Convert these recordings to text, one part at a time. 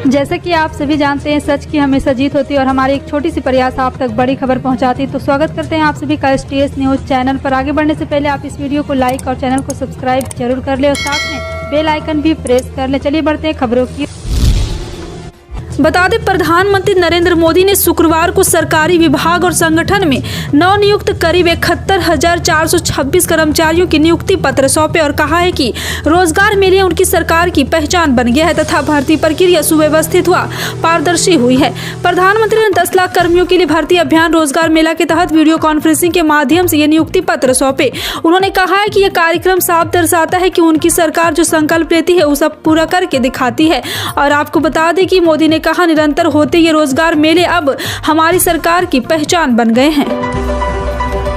जैसा कि आप सभी जानते हैं, सच की हमेशा जीत होती है और हमारी एक छोटी सी प्रयास आप तक बड़ी खबर पहुंचाती है। तो स्वागत करते हैं आप सभी का STS न्यूज चैनल पर। आगे बढ़ने से पहले आप इस वीडियो को लाइक और चैनल को सब्सक्राइब जरूर कर ले और साथ में बेल आइकन भी प्रेस कर ले। चलिए बढ़ते हैं खबरों की। बता दें, प्रधानमंत्री नरेंद्र मोदी ने शुक्रवार को सरकारी विभाग और संगठन में नवनियुक्त करीब 71,426 कर्मचारियों की नियुक्ति पत्र सौंपे और कहा है कि रोजगार मेले उनकी सरकार की पहचान बन गया है तथा भर्ती प्रक्रिया सुव्यवस्थित हुआ पारदर्शी हुई है। प्रधानमंत्री ने 10 लाख कर्मियों के लिए भर्ती अभियान रोजगार मेला के तहत वीडियो कॉन्फ्रेंसिंग के माध्यम से ये नियुक्ति पत्र सौंपे। उन्होंने कहा है कि यह कार्यक्रम साफ दर्शाता है कि उनकी सरकार जो संकल्प लेती है उसे पूरा करके दिखाती है। और आपको बता दें कि मोदी ने कहा, निरंतर होते ये रोजगार मेले अब हमारी सरकार की पहचान बन गए हैं।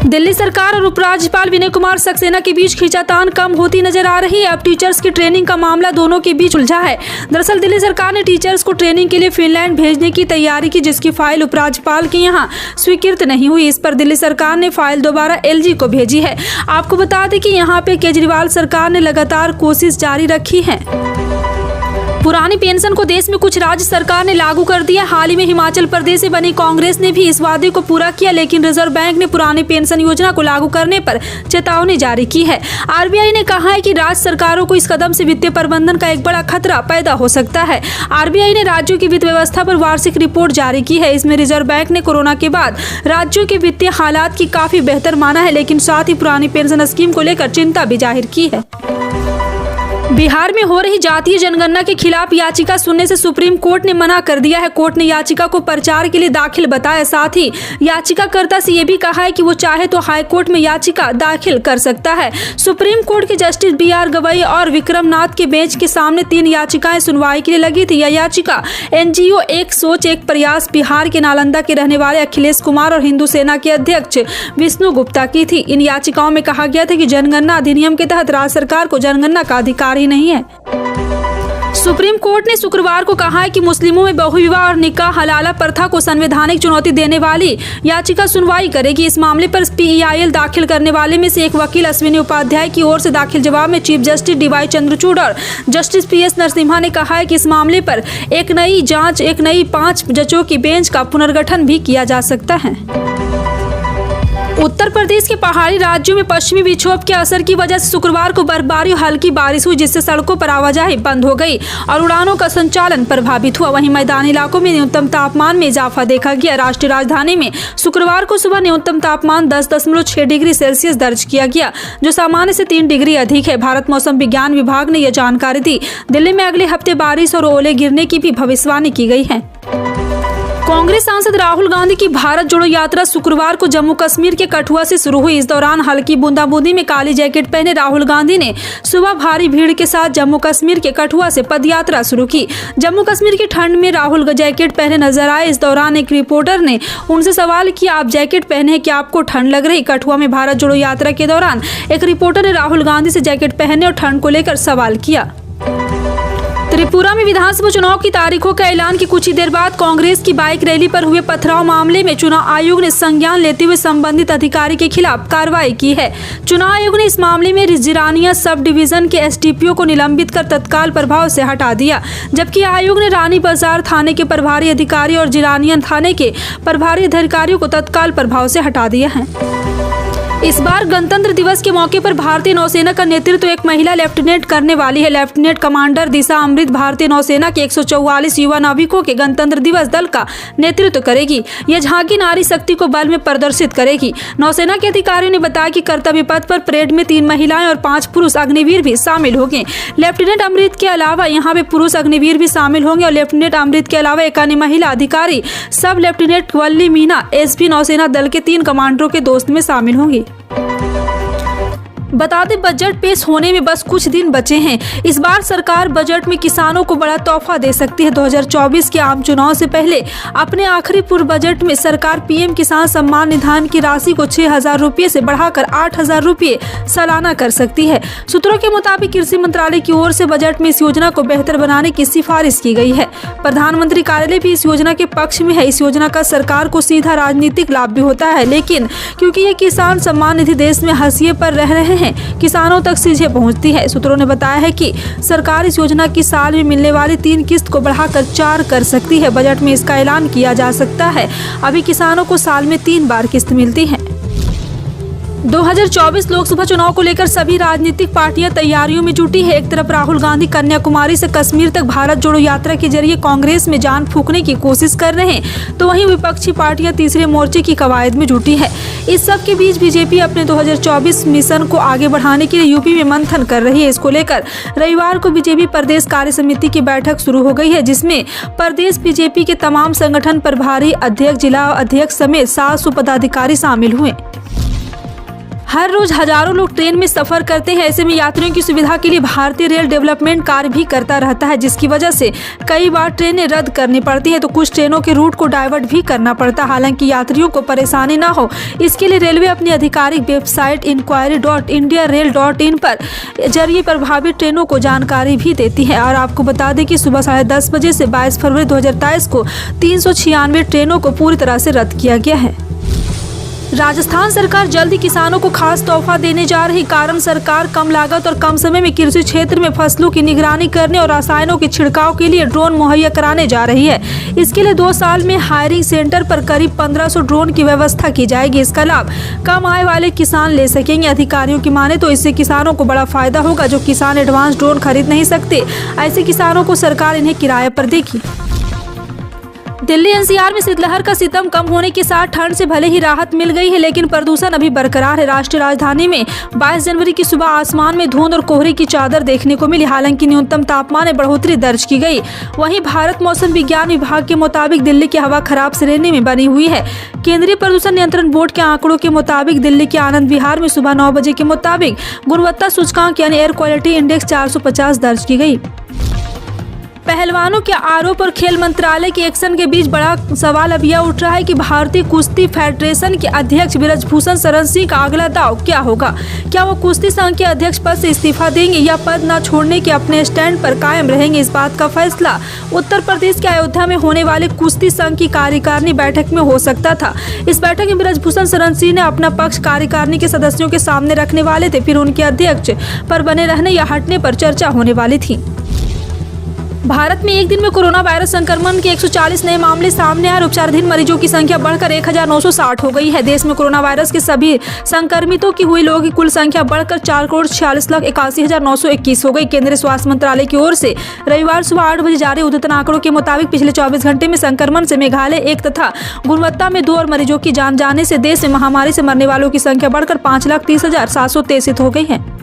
दिल्ली सरकार और उपराज्यपाल विनय कुमार सक्सेना के बीच खींचातान कम होती नजर आ रही है। अब टीचर्स की ट्रेनिंग का मामला दोनों के बीच उलझा है। दरअसल दिल्ली सरकार ने टीचर्स को ट्रेनिंग के लिए फिनलैंड भेजने की तैयारी की, जिसकी फाइल उपराज्यपाल के यहाँ स्वीकृत नहीं हुई। इस पर दिल्ली सरकार ने फाइल दोबारा LG को भेजी है। आपको बता दें कि यहाँ पे केजरीवाल सरकार ने लगातार कोशिश जारी रखी है। पुरानी पेंशन को देश में कुछ राज्य सरकार ने लागू कर दिया। हाल ही में हिमाचल प्रदेश से बनी कांग्रेस ने भी इस वादे को पूरा किया, लेकिन रिजर्व बैंक ने पुरानी पेंशन योजना को लागू करने पर चेतावनी जारी की है। RBI ने कहा है कि राज्य सरकारों को इस कदम से वित्तीय प्रबंधन का एक बड़ा खतरा पैदा हो सकता है। RBI ने राज्यों की वित्त व्यवस्था पर वार्षिक रिपोर्ट जारी की है। इसमें रिजर्व बैंक ने कोरोना के बाद राज्यों के वित्तीय हालात की काफी बेहतर माना है, लेकिन साथ ही पुरानी पेंशन स्कीम को लेकर चिंता भी जाहिर की है। बिहार में हो रही जातीय जनगणना के खिलाफ याचिका सुनने से सुप्रीम कोर्ट ने मना कर दिया है। कोर्ट ने याचिका को प्रचार के लिए दाखिल बताया। साथ ही याचिकाकर्ता से ये भी कहा है कि वो चाहे तो हाई कोर्ट में याचिका दाखिल कर सकता है। सुप्रीम कोर्ट के जस्टिस BR गवई और विक्रम नाथ के बेंच के सामने 3 याचिकाएं सुनवाई के लिए लगी थी। यह याचिका NGO एक सोच एक प्रयास बिहार के नालंदा के रहने वाले अखिलेश कुमार और हिंदू सेना के अध्यक्ष विष्णु गुप्ता की थी। इन याचिकाओं में कहा गया था कि जनगणना अधिनियम के तहत राज्य सरकार को जनगणना का अधिकार नहीं है। सुप्रीम कोर्ट ने शुक्रवार को कहा है कि मुस्लिमों में बहुविवाह और निकाह हलाला प्रथा को संवैधानिक चुनौती देने वाली याचिका सुनवाई करेगी। इस मामले पर PEIL दाखिल करने वाले में से एक वकील अश्विनी उपाध्याय की ओर से दाखिल जवाब में चीफ जस्टिस DY चंद्रचूड़ और जस्टिस PS नरसिम्हा ने कहा है कि इस मामले पर एक नई 5 जजों की बेंच का पुनर्गठन भी किया जा सकता है। उत्तर प्रदेश के पहाड़ी राज्यों में पश्चिमी विक्षोभ के असर की वजह से शुक्रवार को बर्फबारी और हल्की बारिश हुई, जिससे सड़कों पर आवाजाही बंद हो गई और उड़ानों का संचालन प्रभावित हुआ। वहीं मैदानी इलाकों में न्यूनतम तापमान में इजाफा देखा गया। राष्ट्रीय राजधानी में शुक्रवार को सुबह न्यूनतम तापमान 10.6 डिग्री सेल्सियस दर्ज किया गया, जो सामान्य से 3 डिग्री अधिक है। भारत मौसम विज्ञान विभाग ने यह जानकारी दी। दिल्ली में अगले हफ्ते बारिश और ओले गिरने की भी भविष्यवाणी की गई है। कांग्रेस सांसद राहुल गांधी की भारत जोड़ो यात्रा शुक्रवार को जम्मू कश्मीर के कठुआ से शुरू हुई। इस दौरान हल्की बूंदाबूंदी में काली जैकेट पहने राहुल गांधी ने सुबह भारी भीड़ के साथ जम्मू कश्मीर के कठुआ से पदयात्रा शुरू की। जम्मू कश्मीर की ठंड में राहुल जैकेट पहने नजर आए। इस दौरान एक रिपोर्टर ने उनसे सवाल किया, आप जैकेट पहने हैं, क्या आपको ठंड लग रही? कठुआ में भारत जोड़ो यात्रा के दौरान एक रिपोर्टर ने राहुल गांधी से जैकेट पहनने और ठंड को लेकर सवाल किया। त्रिपुरा में विधानसभा चुनाव की तारीखों का ऐलान की कुछ ही देर बाद कांग्रेस की बाइक रैली पर हुए पथराव मामले में चुनाव आयोग ने संज्ञान लेते हुए संबंधित अधिकारी के खिलाफ कार्रवाई की है। चुनाव आयोग ने इस मामले में जिरानिया सब डिवीजन के SDPO को निलंबित कर तत्काल प्रभाव से हटा दिया, जबकि आयोग ने रानी बाजार थाने के प्रभारी अधिकारी और जिरानिया थाने के प्रभारी अधिकारियों को तत्काल प्रभाव से हटा दिया है। इस बार गणतंत्र दिवस के मौके पर भारतीय नौसेना का नेतृत्व एक महिला लेफ्टिनेंट करने वाली है। लेफ्टिनेंट कमांडर दिशा अमृत भारतीय नौसेना के 144 युवा नाविकों के गणतंत्र दिवस दल का नेतृत्व करेगी। यह झांकी नारी शक्ति को बल में प्रदर्शित करेगी। नौसेना के अधिकारियों ने बताया कि कर्तव्य पथ पर परेड में 3 महिलाएं और 5 पुरुष अग्निवीर भी शामिल होंगे। लेफ्टिनेंट अमृत के अलावा यहाँ पे पुरुष अग्निवीर भी शामिल होंगे और लेफ्टिनेंट अमृत के अलावा एक अन्य महिला अधिकारी सब लेफ्टिनेंट वल्ली मीना SP नौसेना दल के 3 कमांडरों के दोस्त में शामिल होंगी। बता दें, बजट पेश होने में बस कुछ दिन बचे हैं। इस बार सरकार बजट में किसानों को बड़ा तोहफा दे सकती है। 2024 के आम चुनाव से पहले अपने आखिरी पूर्व बजट में सरकार PM किसान सम्मान निधि की राशि को 6,000 रुपये से बढ़ाकर 8,000 रुपये सालाना कर सकती है। सूत्रों के मुताबिक कृषि मंत्रालय की ओर से बजट में इस योजना को बेहतर बनाने की सिफारिश की गई है। प्रधानमंत्री कार्यालय भी इस योजना के पक्ष में है। इस योजना का सरकार को सीधा राजनीतिक लाभ भी होता है, लेकिन क्योंकि ये किसान सम्मान निधि देश में हाशिए पर रह रहे हैं, हैं किसानों तक सीधे पहुंचती है। सूत्रों ने बताया है कि सरकार इस योजना की साल में मिलने वाली 3 किस्त को बढ़ाकर 4 कर सकती है। बजट में इसका ऐलान किया जा सकता है। अभी किसानों को साल में 3 बार किस्त मिलती है। 2024 लोकसभा चुनाव को लेकर सभी राजनीतिक पार्टियां तैयारियों में जुटी है। एक तरफ राहुल गांधी कन्याकुमारी से कश्मीर तक भारत जोड़ो यात्रा के जरिए कांग्रेस में जान फूंकने की कोशिश कर रहे हैं, तो वहीं विपक्षी पार्टियां तीसरे मोर्चे की कवायद में जुटी है। इस सब के बीच बीजेपी अपने 2024 मिशन को आगे बढ़ाने के लिए यूपी में मंथन कर रही है। इसको लेकर रविवार को बीजेपी प्रदेश कार्य समिति की बैठक शुरू हो गई है, जिसमें प्रदेश बीजेपी के तमाम संगठन प्रभारी अध्यक्ष, जिला अध्यक्ष समेत 700 पदाधिकारी शामिल हुए। हर रोज हजारों लोग ट्रेन में सफर करते हैं। ऐसे में यात्रियों की सुविधा के लिए भारतीय रेल डेवलपमेंट कार्य भी करता रहता है, जिसकी वजह से कई बार ट्रेनें रद्द करनी पड़ती है, तो कुछ ट्रेनों के रूट को डाइवर्ट भी करना पड़ता है। हालांकि यात्रियों को परेशानी न हो, इसके लिए रेलवे अपनी आधिकारिक वेबसाइट inquiry.indiarail.in पर जरिए प्रभावित ट्रेनों को जानकारी भी देती है। और आपको बता दें कि सुबह 10:30 बजे से 22 फरवरी 2023 को 396 ट्रेनों को पूरी तरह से रद्द किया गया है। राजस्थान सरकार जल्द ही किसानों को खास तोहफा देने जा रही। कारण सरकार कम लागत और कम समय में कृषि क्षेत्र में फसलों की निगरानी करने और रसायनों के छिड़काव के लिए ड्रोन मुहैया कराने जा रही है। इसके लिए 2 साल में हायरिंग सेंटर पर करीब 1500 ड्रोन की व्यवस्था की जाएगी। इसका लाभ कम आय वाले किसान ले सकेंगे। अधिकारियों की माने तो इससे किसानों को बड़ा फायदा होगा। जो किसान एडवांस ड्रोन खरीद नहीं सकते, ऐसे किसानों को सरकार इन्हें किराए पर देगी। दिल्ली एनसीआर में शीतलहर का सितम कम होने के साथ ठंड से भले ही राहत मिल गई है, लेकिन प्रदूषण अभी बरकरार है। राष्ट्रीय राजधानी में 22 जनवरी की सुबह आसमान में धुंध और कोहरे की चादर देखने को मिली। हालांकि न्यूनतम तापमान में बढ़ोतरी दर्ज की गई। वहीं भारत मौसम विज्ञान विभाग के मुताबिक दिल्ली की हवा खराब श्रेणी में बनी हुई है। केंद्रीय प्रदूषण नियंत्रण बोर्ड के आंकड़ों के मुताबिक दिल्ली के आनंद विहार में सुबह 9 बजे के मुताबिक गुणवत्ता सूचकांक यानी एयर क्वालिटी इंडेक्स 450 दर्ज की गई। पहलवानों के आरोप और खेल मंत्रालय के एक्शन के बीच बड़ा सवाल अब यह उठ रहा है कि भारतीय कुश्ती फेडरेशन के अध्यक्ष ब्रजभूषण शरण सिंह का अगला दांव क्या होगा। क्या वो कुश्ती संघ के अध्यक्ष पद से इस्तीफा देंगे या पद न छोड़ने के अपने स्टैंड पर कायम रहेंगे। इस बात का फैसला उत्तर प्रदेश के अयोध्या में होने वाले कुश्ती संघ की कार्यकारिणी बैठक में हो सकता था। इस बैठक में ब्रजभूषण शरण सिंह ने अपना पक्ष कार्यकारिणी के सदस्यों के सामने रखने वाले थे। फिर उनके अध्यक्ष पर बने रहने या हटने पर चर्चा होने वाली थी। भारत में एक दिन में कोरोना वायरस संक्रमण के 140 नए मामले सामने आए और उपचाराधीन मरीजों की संख्या बढ़कर 1960 हो गई है। देश में कोरोना वायरस के सभी संक्रमितों की हुई लोगों की कुल संख्या बढ़कर 4,46,81,921 हो गई। केंद्रीय स्वास्थ्य मंत्रालय की ओर से रविवार सुबह 8 बजे जारी उद्यतन आंकड़ों के मुताबिक पिछले 24 घंटे में संक्रमण से मेघालय 1 तथा गुणवत्ता में 2 और मरीजों की जान जाने से देश में महामारी से मरने वालों की संख्या बढ़कर 5,30,763 हो गई है।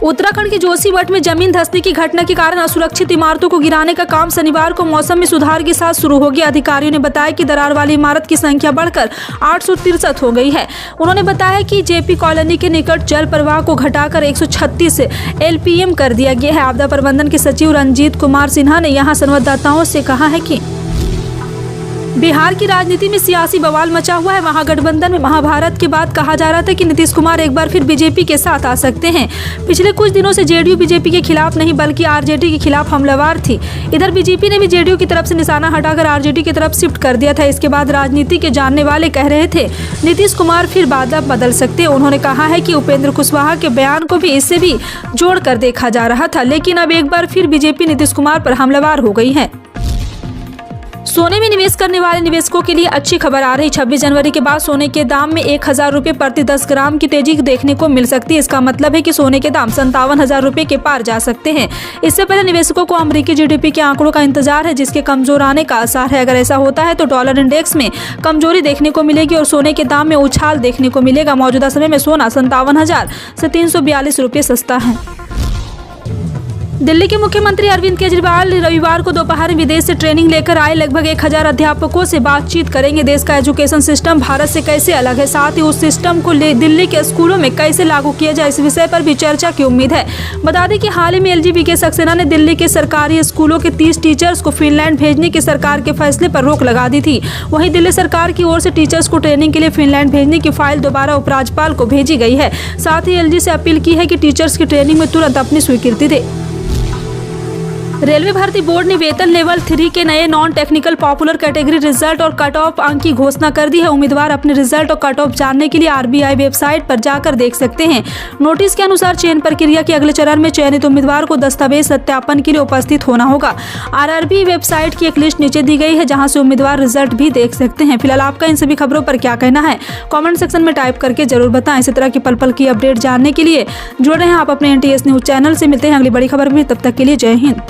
उत्तराखंड के जोशीमठ में जमीन धंसने की घटना के कारण असुरक्षित इमारतों को गिराने का काम शनिवार को मौसम में सुधार के साथ शुरू हो गया। अधिकारियों ने बताया कि दरार वाली इमारत की संख्या बढ़कर 863 हो गई है। उन्होंने बताया कि जेपी कॉलोनी के निकट जल प्रवाह को घटाकर 136 LPM कर दिया गया है। आपदा प्रबंधन के सचिव रंजीत कुमार सिन्हा ने यहां संवाददाताओं से कहा है कि बिहार की राजनीति में सियासी बवाल मचा हुआ है। महागठबंधन में महाभारत के बाद कहा जा रहा था कि नीतीश कुमार एक बार फिर बीजेपी के साथ आ सकते हैं। पिछले कुछ दिनों से जेडीयू बीजेपी के खिलाफ नहीं बल्कि आरजेडी के खिलाफ हमलावर थी। इधर बीजेपी ने भी जेडीयू की तरफ से निशाना हटाकर आरजेडी की तरफ शिफ्ट कर दिया था। इसके बाद राजनीति के जानने वाले कह रहे थे नीतीश कुमार फिर बादल बदल सकते हैं। उन्होंने कहा है कि उपेंद्र कुशवाहा के बयान को भी इससे भी जोड़कर देखा जा रहा था, लेकिन अब एक बार फिर बीजेपी नीतीश कुमार पर हमलावर हो गई है। सोने में निवेश करने वाले निवेशकों के लिए अच्छी खबर आ रही। 26 जनवरी के बाद सोने के दाम में 1000 रुपये प्रति 10 ग्राम की तेजी देखने को मिल सकती है। इसका मतलब है कि सोने के दाम 57,000 रुपये के पार जा सकते हैं। इससे पहले निवेशकों को अमेरिकी जीडीपी के आंकड़ों का इंतजार है, जिसके कमजोर आने का आसार है। अगर ऐसा होता है तो डॉलर इंडेक्स में कमजोरी देखने को मिलेगी और सोने के दाम में उछाल देखने को मिलेगा। मौजूदा समय में सोना 57,000 से 342 रुपये सस्ता है। दिल्ली के मुख्यमंत्री अरविंद केजरीवाल रविवार को दोपहर में विदेश से ट्रेनिंग लेकर आए लगभग 1000 अध्यापकों से बातचीत करेंगे। देश का एजुकेशन सिस्टम भारत से कैसे अलग है, साथ ही उस सिस्टम को दिल्ली के स्कूलों में कैसे लागू किया जाए, इस विषय पर भी चर्चा की उम्मीद है। बता दें कि हाल ही में LGP सक्सेना ने दिल्ली के सरकारी स्कूलों के 30 टीचर्स को फिनलैंड भेजने के सरकार के फैसले पर रोक लगा दी थी। वहीं दिल्ली सरकार की ओर से टीचर्स को ट्रेनिंग के लिए फिनलैंड भेजने की फाइल दोबारा उपराज्यपाल को भेजी गई है। साथ ही LG से अपील की है कि टीचर्स की ट्रेनिंग में तुरंत अपनी स्वीकृति दे। रेलवे भर्ती बोर्ड ने वेतन लेवल 3 के नए non technical popular category result और कट ऑफ अंक की घोषणा कर दी है। उम्मीदवार अपने रिजल्ट और कट ऑफ जानने के लिए आरबीआई वेबसाइट पर जाकर देख सकते हैं। नोटिस के अनुसार चयन प्रक्रिया के अगले चरण में चयनित उम्मीदवार को दस्तावेज सत्यापन के लिए उपस्थित होना होगा। आरआरबी वेबसाइट की एक लिस्ट नीचे दी गई है जहां से उम्मीदवार रिजल्ट भी देख सकते हैं। फिलहाल आपका इन सभी खबरों पर क्या कहना है, कमेंट सेक्शन में टाइप करके जरूर बताएं। इसी तरह की पल पल की अपडेट जानने के लिए जुड़ रहे हैं आप अपने NTS न्यूज चैनल से। मिलते हैं अगली बड़ी खबर में, तब तक के लिए जय हिंद।